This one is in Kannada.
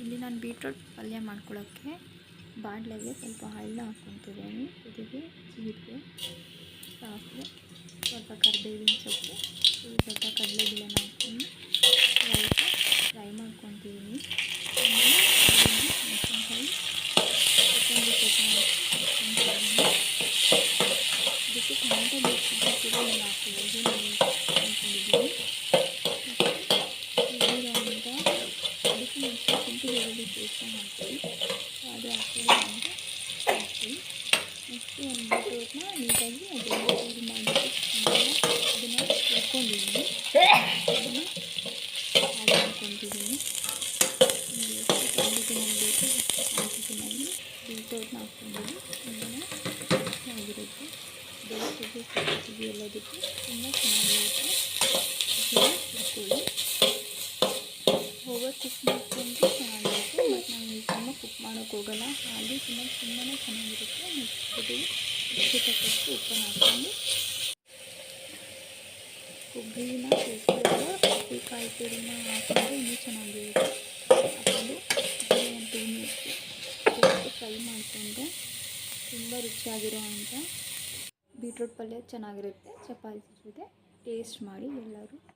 ಇಲ್ಲಿ ನಾನು ಬೀಟ್ರೋಟ್ ಪಲ್ಯ ಮಾಡ್ಕೊಳ್ಳೋಕ್ಕೆ ಬಾಣಲೆಗೆ ಸ್ವಲ್ಪ ಆಯಿಲ್ನ ಹಾಕ್ಕೊತಿದ್ದೀನಿ. ಇದಕ್ಕೆ ಜೀರಿಗೆ, ಸಾಸಿವೆ, ಸ್ವಲ್ಪ ಕರಿಬೇವಿನ ಸೊಪ್ಪು, ಸ್ವಲ್ಪ ಕಡಲೆಬೇಳೆನ ಹಾಕ್ಕೊಂಡು ಸ್ವಲ್ಪ ಫ್ರೈ ಮಾಡ್ಕೊತಿದ್ದೀನಿ. ಆಮೇಲೆ ಮೆಣಸಿನ್ಕಾಯಿ, ಕೊತ್ತಂಬರಿ ಸೊಪ್ಪನ್ನ ಹಾಕ್ಕೊತಿದ್ದೀನಿ. ಇದಕ್ಕೆ ಟೊಮೆಟೊ ಬೇಯಿಸಿದ್ದು ಕೂಡ ನಾನು ಹಾಕ್ಕೊಬೋದು ಅಂದ್ಕೊಂಡಿದ್ದೀನಿ. ಅದಕ್ಕೆ ಮುಂಚೆ ಶುಂಠಿ ಬೆಳ್ಳುಳ್ಳಿ ಪೇಸ್ಟ್ನ ಹಾಕ್ತೀವಿ, ಅದು ಹಾಕ್ತೀವಿ ಅಂತ ಹಾಕ್ತೀವಿ. ನೆಕ್ಸ್ಟು ಒಂದು ಬೀಟ್ರೋಟ್ನ ನೀಟಾಗಿ ಅದನ್ನು ಇದು ಮಾಡಿಬಿಟ್ಟು ಅದನ್ನು ಹುರ್ಕೊಂಡಿದ್ದೀನಿ, ಅದನ್ನು ಆ್ಯಡ್ ಮಾಡ್ಕೊತಿದ್ದೀನಿ. ನಿಮಗೆ ಎಷ್ಟು ಕ್ವಾಂಟಿಟಿ ನಮ್ಗೆ ಬೇಕು ಅಷ್ಟು ಕ್ವಾಂಟಿಟಿನಲ್ಲಿ ಬೀಟ್ರೋಟ್ನ ಹಾಕ್ಕೊಂಡಿದ್ದೀನಿ. ತುಂಬಾ ಚೆನ್ನಾಗಿರುತ್ತೆ. ದೋಸೆಗೆ, ಚಪಾತಿಗೆ ಎಲ್ಲದಕ್ಕೂ ತುಂಬ ಚೆನ್ನಾಗಿರುತ್ತೆ. ಹುರ್ಕೊಳ್ಳಿ. ಓವರ್ ಕುಕ್ ಮಾಡ್ಕೊಂಡು ಚೆನ್ನಾಗಿರುತ್ತೆ, ಬಟ್ ನಾವು ಈ ತುಂಬ ಕುಕ್ ಮಾಡೋಕ್ಕೆ ಹೋಗಲ್ಲ, ಹಾಗೆ ತುಂಬಾ ಚೆನ್ನಾಗಿರುತ್ತೆ. ನೆಕ್ಸ್ಟ್ ಜೊತೆಗೆ ರುಚಿಗೆ ತಕ್ಕಷ್ಟು ಉಪ್ಪನ್ನು ಹಾಕ್ಕೊಂಡು ಕೊಬ್ಬರಿನ ಸೇರಿಸಿದಾಗ ಕಾಯಿ ತುರಿನ ಹಾಕ್ಕೊಂಡು ಇನ್ನೂ ಚೆನ್ನಾಗಿರುತ್ತೆ. ಹಾಕ್ಕೊಂಡು ಒಂದು 2 ಮಿನಿಟ್ಸ್ ಫ್ರೈ ಮಾಡಿಕೊಂಡ್ರೆ ತುಂಬ ರುಚಿಯಾಗಿರೋ ಅಂಥ ಬೀಟ್ರೋಟ್ ಪಲ್ಯ ಚೆನ್ನಾಗಿರುತ್ತೆ. ಚಪಾತಿ ಜೊತೆ ಟೇಸ್ಟ್ ಮಾಡಿ ಎಲ್ಲರೂ.